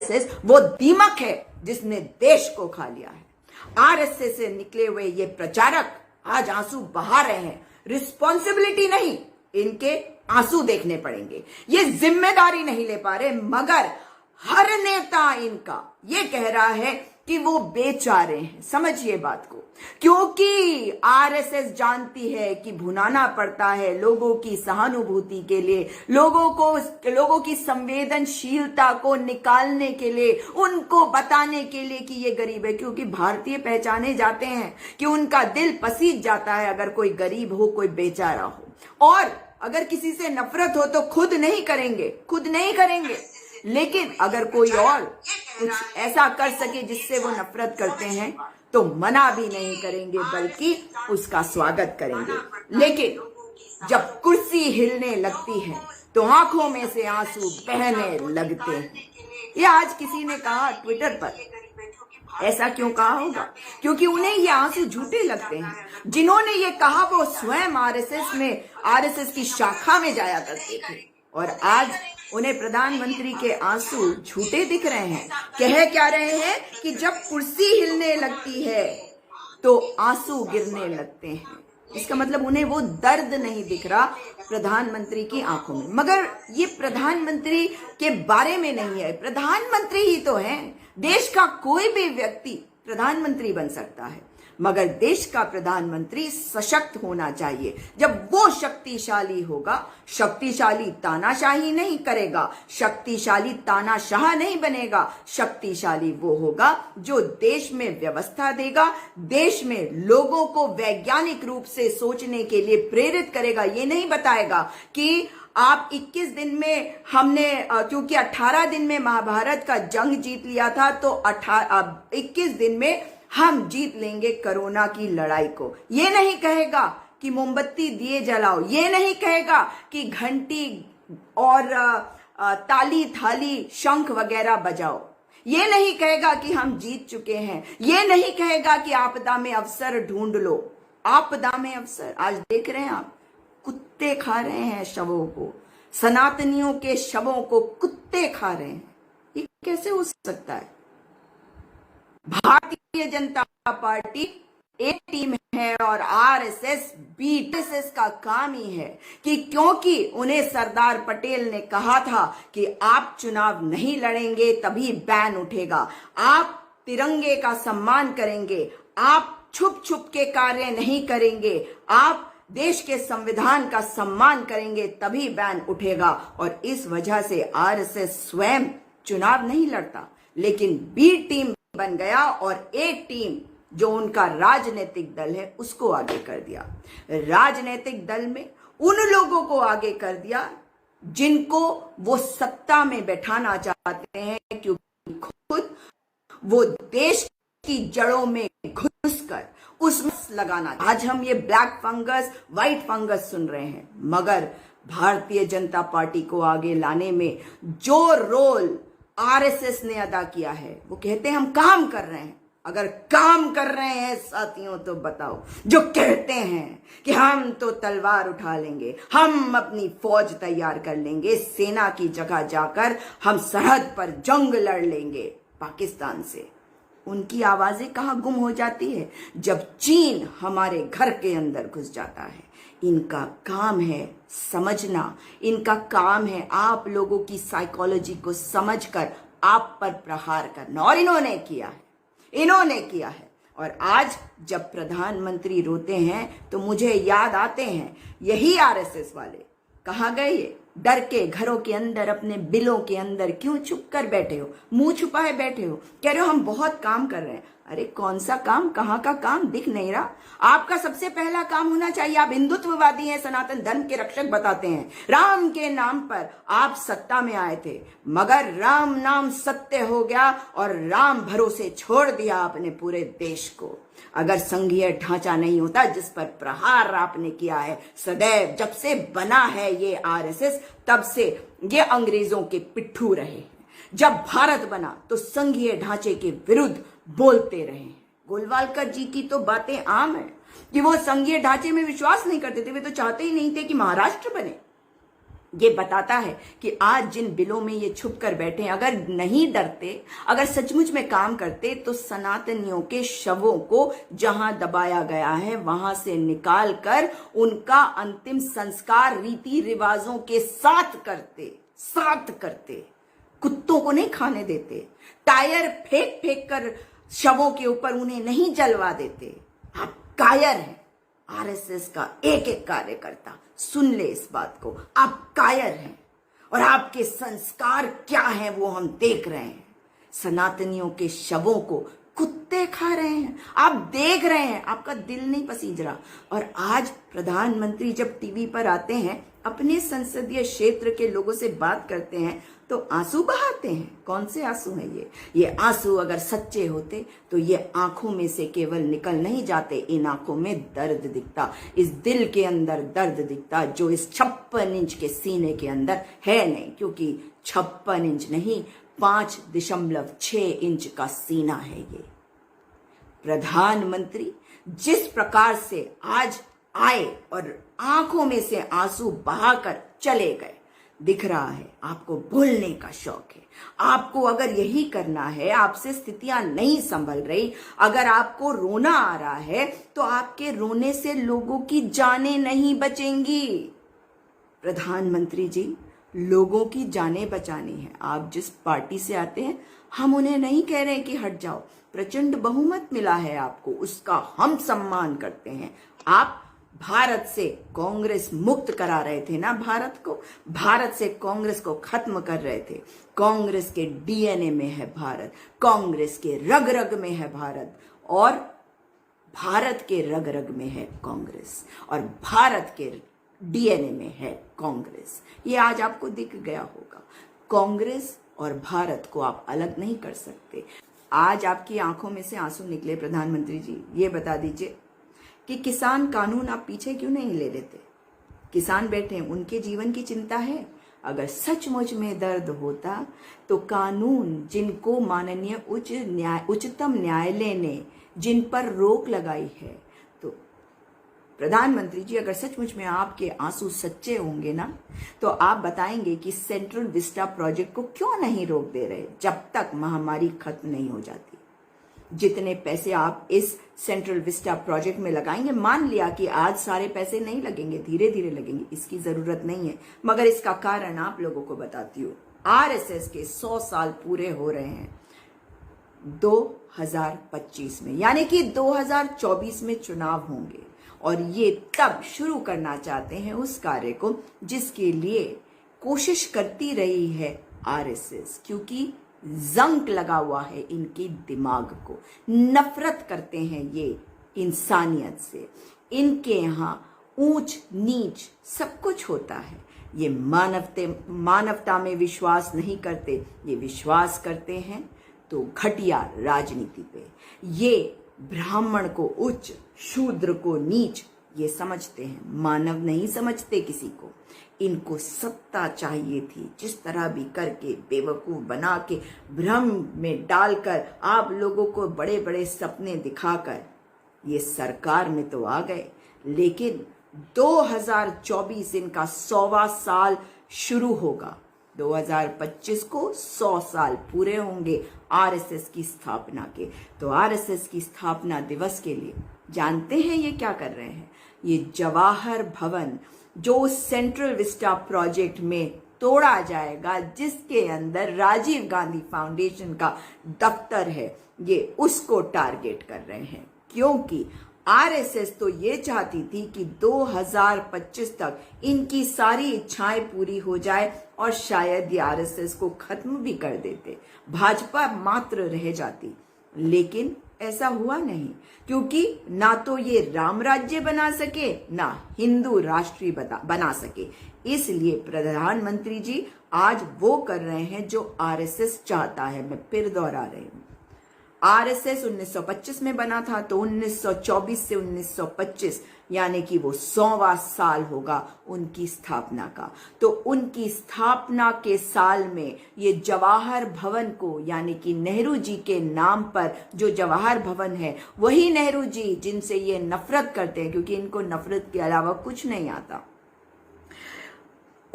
RSS वो दीमक है जिसने देश को खा लिया है। आरएसएस से निकले हुए ये प्रचारक आज आंसू बहा रहे हैं। रिस्पॉन्सिबिलिटी नहीं, इनके आंसू देखने पड़ेंगे। ये जिम्मेदारी नहीं ले पा रहे, मगर हर नेता इनका ये कह रहा है कि वो बेचारे हैं। समझिए बात को, क्योंकि आरएसएस जानती है कि भुनाना पड़ता है लोगों की सहानुभूति के लिए, लोगों की संवेदनशीलता को निकालने के लिए, उनको बताने के लिए कि ये गरीब है। क्योंकि भारतीय पहचाने जाते हैं कि उनका दिल पसीज जाता है अगर कोई गरीब हो, कोई बेचारा हो। और अगर किसी से नफरत हो तो खुद नहीं करेंगे, लेकिन अगर कोई और कुछ ऐसा कर सके जिससे वो नफरत करते हैं तो मना भी नहीं करेंगे, बल्कि उसका स्वागत करेंगे। लेकिन जब कुर्सी हिलने लगती है तो आंखों में से आंसू बहने लगते हैं। ये आज किसी ने कहा ट्विटर पर, ऐसा क्यों कहा होगा? क्योंकि उन्हें ये आंसू झूठे लगते हैं। जिन्होंने ये कहा वो स्वयं आरएसएस की शाखा में जाया करते थे, और आज उन्हें प्रधानमंत्री के आंसू झूठे दिख रहे हैं। कह क्या रहे हैं कि जब कुर्सी हिलने लगती है तो आंसू गिरने लगते हैं। इसका मतलब उन्हें वो दर्द नहीं दिख रहा प्रधानमंत्री की आंखों में। मगर ये प्रधानमंत्री के बारे में नहीं है, प्रधानमंत्री ही तो हैं। देश का कोई भी व्यक्ति प्रधानमंत्री बन सकता है, मगर देश का प्रधानमंत्री सशक्त होना चाहिए। जब वो शक्तिशाली होगा, शक्तिशाली तानाशाही नहीं करेगा, शक्तिशाली तानाशाह नहीं बनेगा, शक्तिशाली वो होगा जो देश में व्यवस्था देगा, देश में लोगों को वैज्ञानिक रूप से सोचने के लिए प्रेरित करेगा। ये नहीं बताएगा कि आप 21 दिन में क्योंकि 18 दिन में महाभारत का जंग जीत लिया था तो 21 दिन में हम जीत लेंगे कोरोना की लड़ाई को। ये नहीं कहेगा कि मोमबत्ती दिए जलाओ, ये नहीं कहेगा कि घंटी और ताली थाली शंख वगैरह बजाओ, ये नहीं कहेगा कि हम जीत चुके हैं, ये नहीं कहेगा कि आपदा में अवसर ढूंढ लो। आपदा में अवसर आज देख रहे हैं आप, कुत्ते खा रहे हैं शवों को, सनातनियों के शवों को कुत्ते खा रहे हैं। ये कैसे हो सकता है? भारतीय जनता पार्टी एक टीम है और आरएसएस बी टीम। आरएसएस का काम ही है कि क्योंकि उन्हें सरदार पटेल ने कहा था कि आप चुनाव नहीं लड़ेंगे तभी बैन उठेगा, आप तिरंगे का सम्मान करेंगे, आप छुप छुप के कार्य नहीं करेंगे, आप देश के संविधान का सम्मान करेंगे तभी बैन उठेगा। और इस वजह से आरएसएस स्वयं चुनाव नहीं लड़ता, लेकिन बी टीम बन गया और एक टीम जो उनका राजनीतिक दल है उसको आगे कर दिया। राजनीतिक दल में उन लोगों को आगे कर दिया जिनको वो सत्ता में बैठाना चाहते हैं, क्योंकि खुद वो देश की जड़ों में घुसकर उसमें लगाना। आज हम ये ब्लैक फंगस, व्हाइट फंगस सुन रहे हैं, मगर भारतीय जनता पार्टी को आगे लाने में जो रोल आरएसएस ने अदा किया है, वो कहते हैं हम काम कर रहे हैं। अगर काम कर रहे हैं साथियों तो बताओ, जो कहते हैं कि हम तो तलवार उठा लेंगे, हम अपनी फौज तैयार कर लेंगे, सेना की जगह जाकर हम सरहद पर जंग लड़ लेंगे पाकिस्तान से, उनकी आवाजें कहां गुम हो जाती है जब चीन हमारे घर के अंदर घुस जाता है। इनका काम है समझना, इनका काम है आप लोगों की साइकोलॉजी को समझकर आप पर प्रहार करना, और इन्होंने किया है। और आज जब प्रधानमंत्री रोते हैं तो मुझे याद आते हैं यही आरएसएस वाले। कहां गए ये? डर के घरों के अंदर, अपने बिलों के अंदर क्यों छुप कर बैठे हो, मुंह छुपाए बैठे हो, कह रहे हो हम बहुत काम कर रहे हैं। अरे कौन सा काम, कहां का काम दिख नहीं रहा? आपका सबसे पहला काम होना चाहिए, आप हिंदुत्ववादी हैं, सनातन धर्म के रक्षक बताते हैं, राम के नाम पर आप सत्ता में आए थे, मगर राम नाम सत्य हो गया और राम भरोसे छोड़ दिया आपने पूरे देश को। अगर संघीय ढांचा नहीं होता जिस पर प्रहार आपने किया है सदैव, जब से बना है ये आरएसएस तब से ये अंग्रेजों के पिट्ठू रहे। जब भारत बना तो संघीय ढांचे के विरुद्ध बोलते रहे। गोलवालकर जी की तो बातें आम है कि वो संघीय ढांचे में विश्वास नहीं करते थे, वे तो चाहते ही नहीं थे कि महाराष्ट्र बने। ये बताता है कि आज जिन बिलों में ये छुप कर बैठे हैं, अगर नहीं डरते, अगर सचमुच में काम करते, तो सनातनियों के शवों को जहां दबाया गया है वहां से निकाल कर उनका अंतिम संस्कार रीति रिवाजों के साथ करते। कुत्तों को नहीं खाने देते, टायर फेंक फेंक कर शवों के ऊपर उन्हें नहीं जलवा देते। आप कायर हैं। आरएसएस का एक एक कार्यकर्ता सुन ले इस बात को, आप कायर हैं और आपके संस्कार क्या हैं वो हम देख रहे हैं। सनातनियों के शवों को कुत्ते खा रहे हैं, आप देख रहे हैं, आपका दिल नहीं पसीज रहा। और आज प्रधानमंत्री जब टीवी पर आते हैं, अपने संसदीय क्षेत्र के लोगों से बात करते हैं, तो आंसू बहाते हैं। कौन से आंसू हैं ये आंसू अगर सच्चे होते तो ये आंखों में से केवल निकल नहीं जाते, इन आंखों में दर्द दिखता, इस दिल के अंदर दर्द दिखता, जो इस 56 इंच के सीने के अंदर है नहीं, क्योंकि 56 इंच नहीं, 5.6 इंच का सीना है ये। प्रधानमंत्री जिस प्रकार से आज आए और आंखों में से आंसू बहाकर चले गए, दिख रहा है आपको भूलने का शौक है। आपको अगर यही करना है, आपसे स्थितियां नहीं संभल रही, अगर आपको रोना आ रहा है, तो आपके रोने से लोगों की जानें नहीं बचेंगी। प्रधानमंत्री जी, लोगों की जानें बचानी है। आप जिस पार्टी से आते हैं, हम उन्हें नहीं कह रहे कि हट जाओ, प्रचंड बहुमत मिला है आपको, उसका हम सम्मान करते हैं। आप भारत से कांग्रेस मुक्त करा रहे थे ना, भारत से कांग्रेस को खत्म कर रहे थे। कांग्रेस के डीएनए में है भारत, कांग्रेस के रग रग में है भारत, और भारत के रग रग में है कांग्रेस, और भारत के डीएनए में है कांग्रेस। ये आज आपको दिख गया होगा। कांग्रेस और भारत को आप अलग नहीं कर सकते। आज आपकी आंखों में से आंसू निकले प्रधानमंत्री जी, ये बता दीजिए कि किसान कानून आप पीछे क्यों नहीं ले लेते? किसान बैठे, उनके जीवन की चिंता है। अगर सचमुच में दर्द होता तो कानून जिनको माननीय उच्चतम न्यायालय ने जिन पर रोक लगाई है, तो प्रधानमंत्री जी, अगर सचमुच में आपके आंसू सच्चे होंगे ना, तो आप बताएंगे कि सेंट्रल विस्टा प्रोजेक्ट को क्यों नहीं रोक दे रहे जब तक महामारी खत्म नहीं हो जाती। जितने पैसे आप इस सेंट्रल विस्टा प्रोजेक्ट में लगाएंगे, मान लिया कि आज सारे पैसे नहीं लगेंगे, धीरे धीरे लगेंगे, इसकी जरूरत नहीं है, मगर इसका कारण आप लोगों को बताती हूँ। आरएसएस के 100 साल पूरे हो रहे हैं 2025 में, यानी कि 2024 में चुनाव होंगे, और ये तब शुरू करना चाहते हैं उस कार्य को जिसके लिए कोशिश करती रही है आरएसएस, क्योंकि जंक लगा हुआ है इनके दिमाग को। नफरत करते हैं ये इंसानियत से। इनके यहाँ ऊंच नीच सब कुछ होता है। ये मानवता में विश्वास नहीं करते, ये विश्वास करते हैं तो घटिया राजनीति पे। ये ब्राह्मण को उच्च, शूद्र को नीच ये समझते हैं, मानव नहीं समझते किसी को। इनको सत्ता चाहिए थी, जिस तरह भी करके बेवकूफ बना के भ्रम में डालकर आप लोगों को बड़े बड़े सपने दिखाकर ये सरकार में तो आ गए, लेकिन 2024 इनका 100वां साल शुरू होगा। 2025 को 100 साल पूरे होंगे आरएसएस की स्थापना के। तो आरएसएस की स्थापना दिवस के लिए जानते हैं ये क्या कर रहे हैं? ये जवाहर भवन जो सेंट्रल विस्टा प्रोजेक्ट में तोड़ा जाएगा, जिसके अंदर राजीव गांधी फाउंडेशन का दफ्तर है, ये उसको टारगेट कर रहे हैं। क्योंकि आरएसएस तो ये चाहती थी कि 2025 तक इनकी सारी इच्छाएं पूरी हो जाए और शायद ये आरएसएस को खत्म भी कर देते, भाजपा मात्र रह जाती। लेकिन ऐसा हुआ नहीं, क्योंकि ना तो ये राम राज्य बना सके, ना हिंदू राष्ट्रीय बना सके। इसलिए प्रधानमंत्री जी आज वो कर रहे हैं जो आरएसएस चाहता है। मैं फिर दोहरा रही हूं, आरएसएस 1925 में बना था, तो 1924 से 1925 यानी कि वो 100वां साल होगा उनकी स्थापना का। तो उनकी स्थापना के साल में ये जवाहर भवन को, यानी कि नेहरू जी के नाम पर जो जवाहर भवन है, वही नेहरू जी जिनसे ये नफरत करते हैं, क्योंकि इनको नफरत के अलावा कुछ नहीं आता,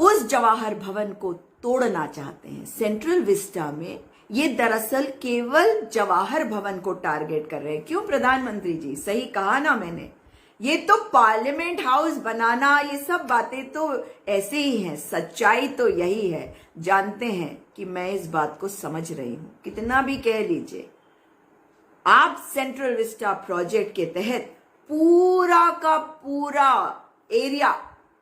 उस जवाहर भवन को तोड़ना चाहते हैं। सेंट्रल विस्टा में ये दरअसल केवल जवाहर भवन को टारगेट कर रहे हैं। क्यों प्रधानमंत्री जी, सही कहा ना मैंने? ये तो पार्लियामेंट हाउस बनाना, ये सब बातें तो ऐसे ही हैं, सच्चाई तो यही है। जानते हैं कि मैं इस बात को समझ रही हूं, कितना भी कह लीजिए। आप सेंट्रल विस्टा प्रोजेक्ट के तहत पूरा का पूरा एरिया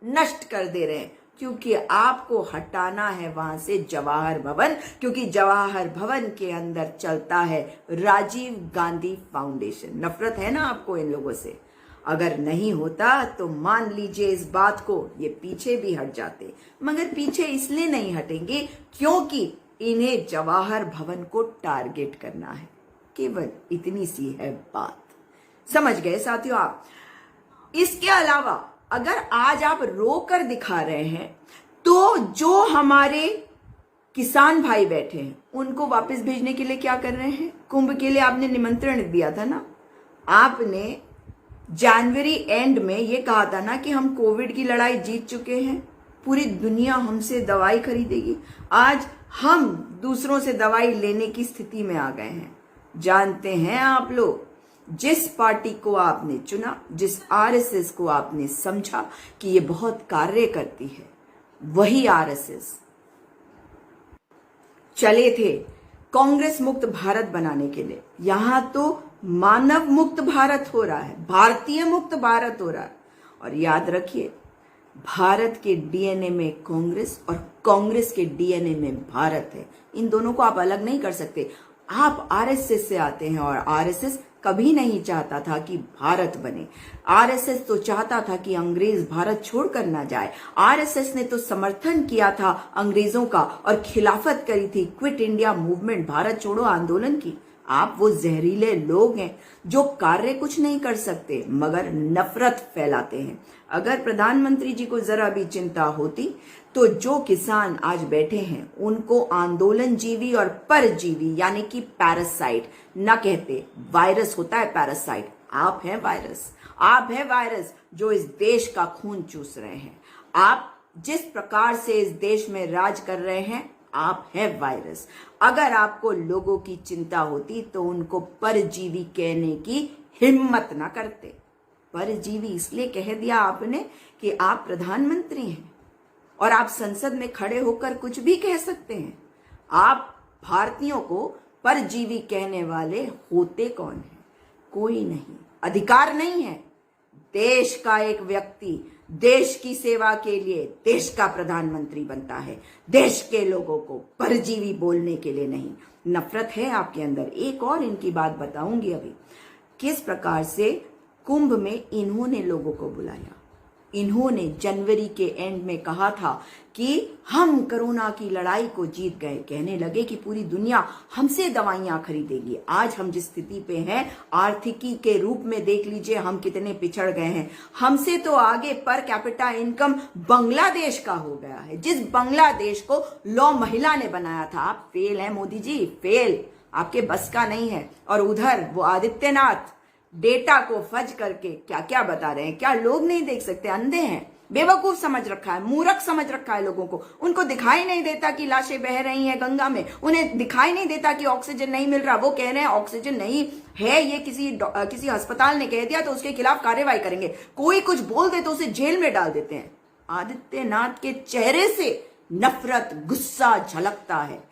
नष्ट कर दे रहे हैं, क्योंकि आपको हटाना है वहां से जवाहर भवन, क्योंकि जवाहर भवन के अंदर चलता है राजीव गांधी फाउंडेशन। नफरत है ना आपको इन लोगों से? अगर नहीं होता तो मान लीजिए इस बात को, ये पीछे भी हट जाते, मगर पीछे इसलिए नहीं हटेंगे क्योंकि इन्हें जवाहर भवन को टारगेट करना है। केवल इतनी सी है बात, समझ गए साथियों आप? इसके अलावा अगर आज आप रो कर दिखा रहे हैं तो जो हमारे किसान भाई बैठे हैं उनको वापस भेजने के लिए क्या कर रहे हैं? कुंभ के लिए आपने निमंत्रण दिया था ना, आपने जनवरी एंड में ये कहा था ना कि हम कोविड की लड़ाई जीत चुके हैं, पूरी दुनिया हमसे दवाई खरीदेगी। आज हम दूसरों से दवाई लेने की स्थिति में आ गए हैं। जानते हैं आप लोग, जिस पार्टी को आपने चुना, जिस आरएसएस को आपने समझा कि ये बहुत कार्य करती है, वही आरएसएस चले थे कांग्रेस मुक्त भारत बनाने के लिए। यहां तो मानव मुक्त भारत हो रहा है, भारतीय मुक्त भारत हो रहा है। और याद रखिए, भारत के डीएनए में कांग्रेस और कांग्रेस के डीएनए में भारत है। इन दोनों को आप अलग नहीं कर सकते। आप आरएसएस से आते हैं और आरएसएस कभी नहीं चाहता था कि भारत बने। आरएसएस तो चाहता था कि अंग्रेज भारत छोड़कर ना जाए। आरएसएस ने तो समर्थन किया था अंग्रेजों का और खिलाफत करी थी क्विट इंडिया मूवमेंट, भारत छोड़ो आंदोलन की। आप वो जहरीले लोग हैं जो कार्य कुछ नहीं कर सकते मगर नफरत फैलाते हैं। अगर प्रधानमंत्री जी को जरा भी चिंता होती तो जो किसान आज बैठे हैं उनको आंदोलन जीवी और परजीवी यानी कि पैरासाइट ना कहते। वायरस होता है पैरासाइट, आप हैं वायरस। आप हैं वायरस जो इस देश का खून चूस रहे हैं। आप जिस प्रकार से इस देश में राज कर रहे हैं, आप हैं वायरस। अगर आपको लोगों की चिंता होती तो उनको परजीवी कहने की हिम्मत ना करते। परजीवी इसलिए कह दिया आपने कि आप प्रधानमंत्री हैं और आप संसद में खड़े होकर कुछ भी कह सकते हैं। आप भारतीयों को परजीवी कहने वाले होते कौन हैं? कोई नहीं, अधिकार नहीं है। देश का एक व्यक्ति देश की सेवा के लिए देश का प्रधानमंत्री बनता है, देश के लोगों को परजीवी बोलने के लिए नहीं। नफरत है आपके अंदर। एक और इनकी बात बताऊंगी अभी, किस प्रकार से कुंभ में इन्होंने लोगों को बुलाया। इन्होंने जनवरी के एंड में कहा था कि हम कोरोना की लड़ाई को जीत गए। कहने लगे कि पूरी दुनिया हमसे दवाइयां खरीदेगी। आज हम जिस स्थिति पे हैं, आर्थिकी के रूप में देख लीजिए हम कितने पिछड़ गए हैं। हमसे तो आगे पर कैपिटा इनकम बांग्लादेश का हो गया है, जिस बांग्लादेश को लौ महिला ने बनाया था। आप फेल हैं मोदी जी, फेल, आपके बस का नहीं है। और उधर वो आदित्यनाथ डेटा को फज करके क्या क्या बता रहे हैं। क्या लोग नहीं देख सकते? अंधे हैं, बेवकूफ समझ रखा है, मूर्ख समझ रखा है लोगों को। उनको दिखाई नहीं देता कि लाशें बह रही हैं गंगा में, उन्हें दिखाई नहीं देता कि ऑक्सीजन नहीं मिल रहा। वो कह रहे हैं ऑक्सीजन नहीं है, ये किसी अस्पताल ने कह दिया तो उसके खिलाफ कार्रवाई करेंगे। कोई कुछ बोल दे तो उसे जेल में डाल देते हैं। आदित्यनाथ के चेहरे से नफरत, गुस्सा झलकता है।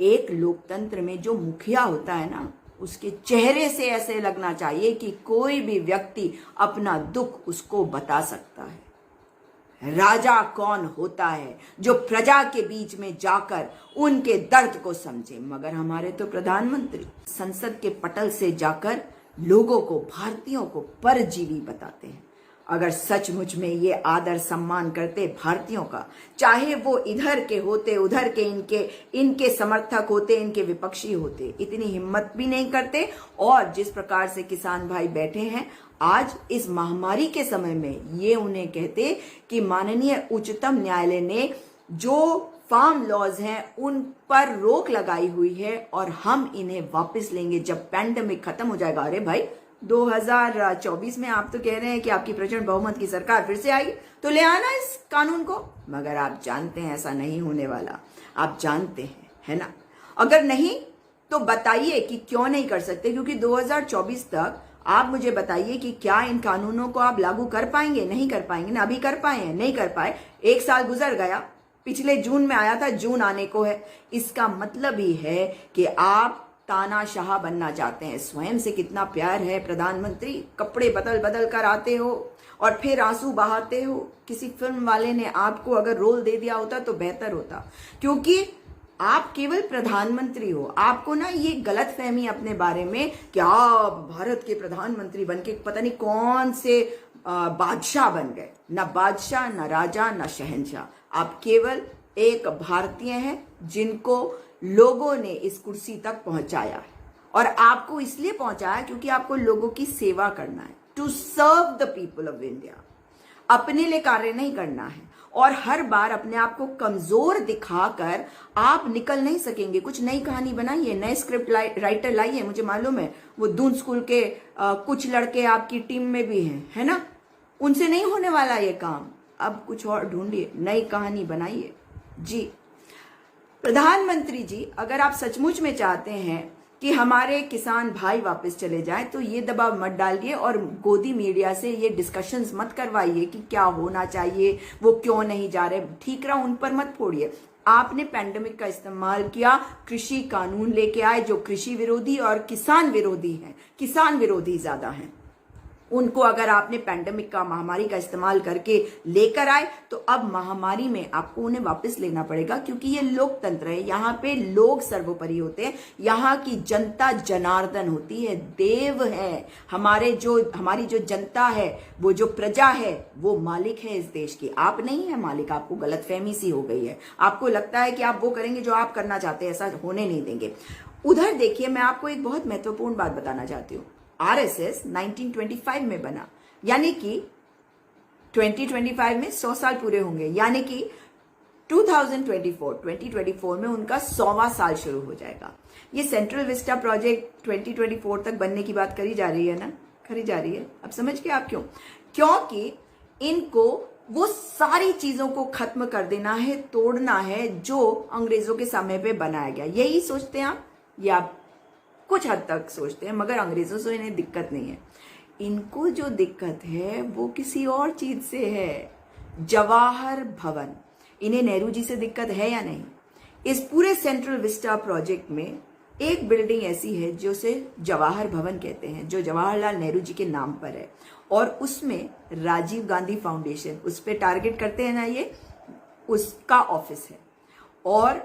एक लोकतंत्र में जो मुखिया होता है ना, उसके चेहरे से ऐसे लगना चाहिए कि कोई भी व्यक्ति अपना दुख उसको बता सकता है। राजा कौन होता है? जो प्रजा के बीच में जाकर उनके दर्द को समझे। मगर हमारे तो प्रधानमंत्री संसद के पटल से जाकर लोगों को, भारतीयों को परजीवी बताते हैं। अगर सचमुच में ये आदर सम्मान करते भारतीयों का, चाहे वो इधर के होते, उधर के इनके समर्थक होते, इनके विपक्षी होते, इतनी हिम्मत भी नहीं करते। और जिस प्रकार से किसान भाई बैठे हैं आज इस महामारी के समय में, ये उन्हें कहते कि माननीय उच्चतम न्यायालय ने जो फार्म लॉज हैं उन पर रोक लगाई हुई है और हम इन्हें वापस लेंगे जब पैंडेमिक खत्म हो जाएगा। अरे भाई, 2024 में आप तो कह रहे हैं कि आपकी प्रचंड बहुमत की सरकार फिर से आई तो ले आना इस कानून को, मगर आप जानते हैं ऐसा नहीं होने वाला, आप जानते हैं, है ना। अगर नहीं तो बताइए कि क्यों नहीं कर सकते, क्योंकि 2024 तक आप मुझे बताइए कि क्या इन कानूनों को आप लागू कर पाएंगे? नहीं कर पाएंगे ना। अभी कर पाए हैं? नहीं कर पाए। 1 साल गुजर गया, पिछले जून में आया था, जून आने को है। इसका मतलब ही है कि आप तानाशाह बनना चाहते हैं। स्वयं से कितना प्यार है प्रधानमंत्री, कपड़े बदल बदल कर आते हो और फिर आंसू बहाते हो। किसी फिल्म वाले ने आपको अगर रोल दे दिया होता तो बेहतर होता, क्योंकि आप केवल प्रधानमंत्री हो। आपको ना ये गलत फहमी अपने बारे में कि आप भारत के प्रधानमंत्री बनके पता नहीं कौन से बादशाह बन गए। ना बादशाह, ना राजा, ना शहंशाह। आप केवल एक भारतीय हैं जिनको लोगों ने इस कुर्सी तक पहुंचाया है, और आपको इसलिए पहुंचाया क्योंकि आपको लोगों की सेवा करना है, to serve the people of India. अपने लिए कार्य नहीं करना है। और हर बार अपने आप को कमजोर दिखाकर आप निकल नहीं सकेंगे। कुछ नई कहानी बनाइए, नए स्क्रिप्ट राइटर लाइए। मुझे मालूम है वो दून स्कूल के कुछ लड़के आपकी टीम में भी हैं, है ना। उनसे नहीं होने वाला ये काम। अब कुछ और ढूंढिए, नई कहानी बनाइए। जी प्रधानमंत्री जी, अगर आप सचमुच में चाहते हैं कि हमारे किसान भाई वापस चले जाएं, तो ये दबाव मत डालिए और गोदी मीडिया से ये डिस्कशंस मत करवाइए कि क्या होना चाहिए, वो क्यों नहीं जा रहे। ठीकरा उन पर मत फोड़िए। आपने पैंडेमिक का इस्तेमाल किया, कृषि कानून लेके आए जो कृषि विरोधी और किसान विरोधी हैं, किसान विरोधी ज्यादा हैं। उनको अगर आपने पैंडेमिक का, महामारी का इस्तेमाल करके लेकर आए, तो अब महामारी में आपको उन्हें वापस लेना पड़ेगा, क्योंकि ये लोकतंत्र है। यहाँ पे लोग सर्वोपरि होते हैं। यहाँ की जनता जनार्दन होती है, देव है। हमारी जो जनता है, वो जो प्रजा है, वो मालिक है इस देश की। आप नहीं है मालिक। आपको गलतफहमी सी हो गई है। आपको लगता है कि आप वो करेंगे जो आप करना चाहते हैं। ऐसा होने नहीं देंगे। उधर देखिए, मैं आपको एक बहुत महत्वपूर्ण बात बताना चाहती हूँ। आरएसएस 1925 में बना, यानी कि 2025 में 100 साल पूरे होंगे, यानी कि 2024 में उनका 100वां साल शुरू हो जाएगा। ये सेंट्रल विस्टा प्रोजेक्ट 2024 तक बनने की बात करी जा रही है ना, करी जा रही है। अब समझ गए आप क्यों? क्योंकि इनको वो सारी चीजों को खत्म कर देना है, तोड़ना है जो अंग्रेजों के समय पे बनाया गया। यही सोचते हैं आप, या कुछ हद तक सोचते हैं, मगर अंग्रेजों से इन्हें दिक्कत नहीं है। इनको जो दिक्कत है वो किसी और चीज से है, जवाहर भवन। इन्हें नेहरू जी से दिक्कत है या नहीं? इस पूरे सेंट्रल विस्टा प्रोजेक्ट में एक बिल्डिंग ऐसी है जो से जवाहर भवन कहते हैं, जो जवाहरलाल नेहरू जी के नाम पर है, और उसमें राजीव गांधी फाउंडेशन उस पर टारगेट करते हैं ना, ये उसका ऑफिस है। और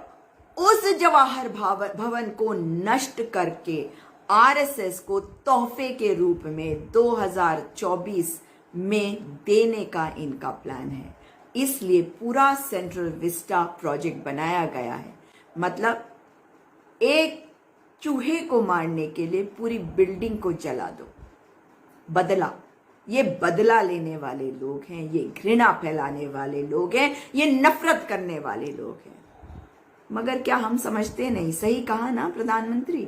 उस जवाहर भवन को नष्ट करके आरएसएस को तोहफे के रूप में 2024 में देने का इनका प्लान है। इसलिए पूरा सेंट्रल विस्टा प्रोजेक्ट बनाया गया है। मतलब एक चूहे को मारने के लिए पूरी बिल्डिंग को जला दो। बदला, ये बदला लेने वाले लोग हैं, ये घृणा फैलाने वाले लोग हैं, ये नफरत करने वाले लोग हैं। मगर क्या हम समझते नहीं? सही कहा ना प्रधानमंत्री,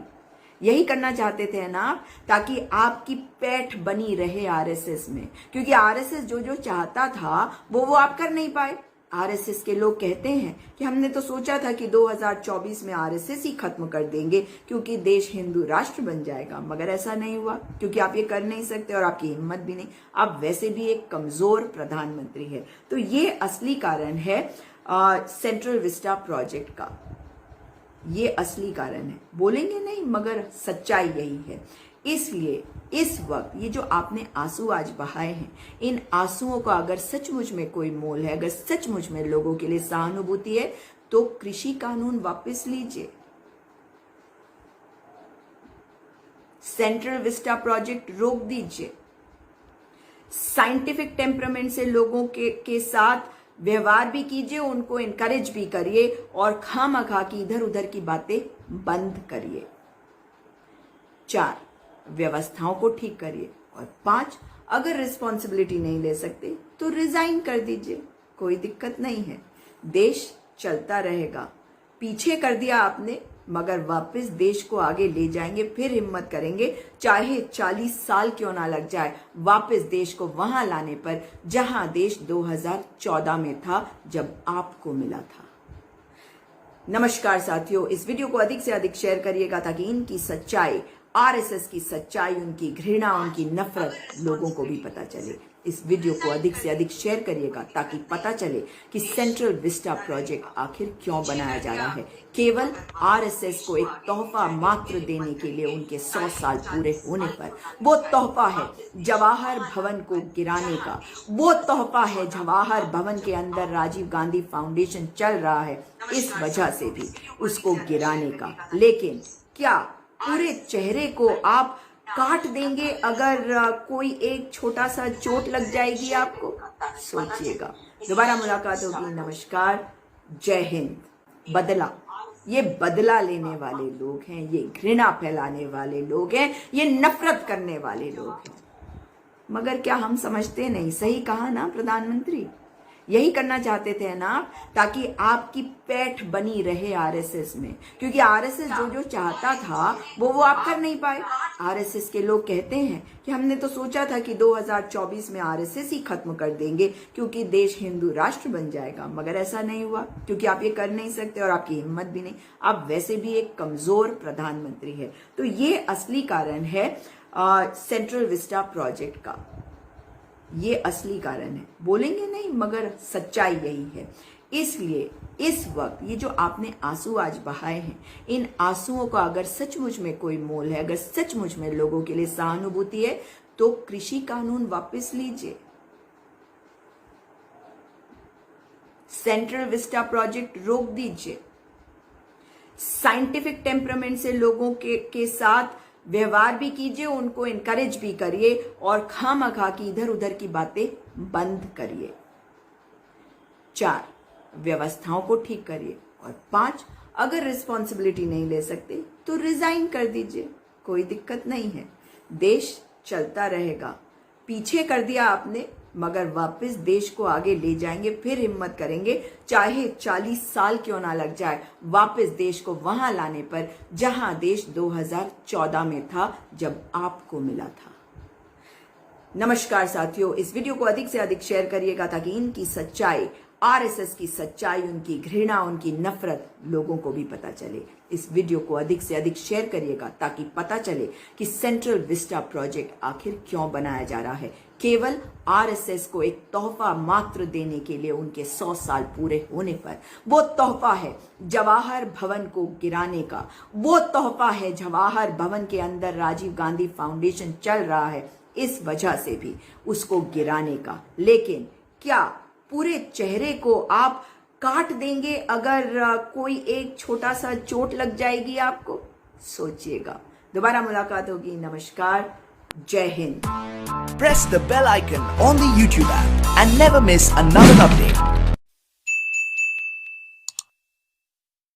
यही करना चाहते थे ना आप, ताकि आपकी पैठ बनी रहे आरएसएस में। क्योंकि आरएसएस जो जो चाहता था वो आप कर नहीं पाए। आरएसएस के लोग कहते हैं कि हमने तो सोचा था कि 2024 में आरएसएस ही खत्म कर देंगे क्योंकि देश हिंदू राष्ट्र बन जाएगा, मगर ऐसा नहीं हुआ, क्योंकि आप ये कर नहीं सकते और आपकी हिम्मत भी नहीं। आप वैसे भी एक कमजोर प्रधानमंत्री है। तो ये असली कारण है सेंट्रल विस्टा प्रोजेक्ट का, ये असली कारण है। बोलेंगे नहीं, मगर सच्चाई यही है। इसलिए इस वक्त ये जो आपने आंसू आज बहाए हैं, इन आंसुओं का अगर सचमुच में कोई मोल है, अगर सचमुच में लोगों के लिए सहानुभूति है, तो कृषि कानून वापस लीजिए, सेंट्रल विस्टा प्रोजेक्ट रोक दीजिए, साइंटिफिक टेम्परामेंट से लोगों के साथ व्यवहार भी कीजिए, उनको इनकरेज भी करिए, और खामखा की इधर उधर की बातें बंद करिए। 4, व्यवस्थाओं को ठीक करिए। और 5, अगर रिस्पॉन्सिबिलिटी नहीं ले सकते तो रिजाइन कर दीजिए, कोई दिक्कत नहीं है, देश चलता रहेगा। पीछे कर दिया आपने मगर वापस देश को आगे ले जाएंगे, फिर हिम्मत करेंगे, चाहे 40 साल क्यों ना लग जाए, वापस देश को वहां लाने पर जहां देश 2014 में था जब आपको मिला था। नमस्कार साथियों, इस वीडियो को अधिक से अधिक शेयर करिएगा ताकि इनकी सच्चाई, आरएसएस की सच्चाई, उनकी घृणा, उनकी नफरत लोगों को भी पता चले। इस वीडियो को अधिक से अधिक शेयर करिएगा ताकि पता चले कि सेंट्रल विस्टा प्रोजेक्ट आखिर क्यों बनाया जा रहा है। केवल आरएसएस को एक तोहफा मात्र देने के लिए उनके 100 साल पूरे होने पर। वो तोहफा है जवाहर भवन को गिराने का, वो तोहफा है जवाहर भवन के अंदर राजीव गांधी फाउंडेशन चल रहा है, इस वजह से भी उसको गिराने का। लेकिन क्या पूरे चेहरे को आप काट देंगे अगर कोई एक छोटा सा चोट लग जाएगी आपको? सोचिएगा। दोबारा मुलाकात होगी। नमस्कार, जय हिंद। बदला, ये बदला लेने वाले लोग हैं, ये घृणा फैलाने वाले लोग हैं, ये नफरत करने वाले लोग हैं। मगर क्या हम समझते नहीं? सही कहा ना प्रधानमंत्री, यही करना चाहते थे ना आप, ताकि आपकी पैठ बनी रहे आरएसएस में, क्योंकि आरएसएस जो चाहता था वो आप कर नहीं पाए। आरएसएस के लोग कहते हैं कि हमने तो सोचा था कि 2024 में आरएसएस ही खत्म कर देंगे क्योंकि देश हिंदू राष्ट्र बन जाएगा, मगर ऐसा नहीं हुआ क्योंकि आप ये कर नहीं सकते और आपकी हिम्मत भी नहीं। आप वैसे भी एक कमजोर प्रधानमंत्री है। तो ये असली कारण है सेंट्रल विस्टा प्रोजेक्ट का, ये असली कारण है। बोलेंगे नहीं मगर सच्चाई यही है। इसलिए इस वक्त ये जो आपने आंसू आज बहाए हैं, इन आंसुओं का अगर सचमुच में कोई मोल है, अगर सचमुच में लोगों के लिए सहानुभूति है, तो कृषि कानून वापस लीजिए, सेंट्रल विस्टा प्रोजेक्ट रोक दीजिए, साइंटिफिक टेम्परामेंट से लोगों के साथ व्यवहार भी कीजिए, उनको इनकरेज भी करिए और खामखा की इधर उधर की बातें बंद करिए। 4, व्यवस्थाओं को ठीक करिए। और 5, अगर रिस्पॉन्सिबिलिटी नहीं ले सकते तो रिजाइन कर दीजिए, कोई दिक्कत नहीं है, देश चलता रहेगा। पीछे कर दिया आपने, मगर वापस देश को आगे ले जाएंगे, फिर हिम्मत करेंगे, चाहे 40 साल क्यों ना लग जाए, वापस देश को वहां लाने पर जहां देश 2014 में था जब आपको मिला था। नमस्कार साथियों, इस वीडियो को अधिक से अधिक शेयर करिएगा ताकि इनकी सच्चाई, आरएसएस की सच्चाई, उनकी घृणा, उनकी नफरत लोगों को भी पता चले। इस वीडियो को अधिक से अधिक शेयर करिएगा ताकि पता चले कि सेंट्रल विस्टा प्रोजेक्ट आखिर क्यों बनाया जा रहा है। केवल आरएसएस को एक तोहफा मात्र देने के लिए उनके 100 साल पूरे होने पर। वो तोहफा है जवाहर भवन को गिराने का, वो तोहफा है जवाहर भवन के अंदर राजीव गांधी फाउंडेशन चल रहा है, इस वजह से भी उसको गिराने का। लेकिन क्या पूरे चेहरे को आप काट देंगे अगर कोई एक छोटा सा चोट लग जाएगी आपको? सोचिएगा। दोबारा मुलाकात होगी। नमस्कार, जय Hind. Press the bell icon on the YouTube app and never miss another update.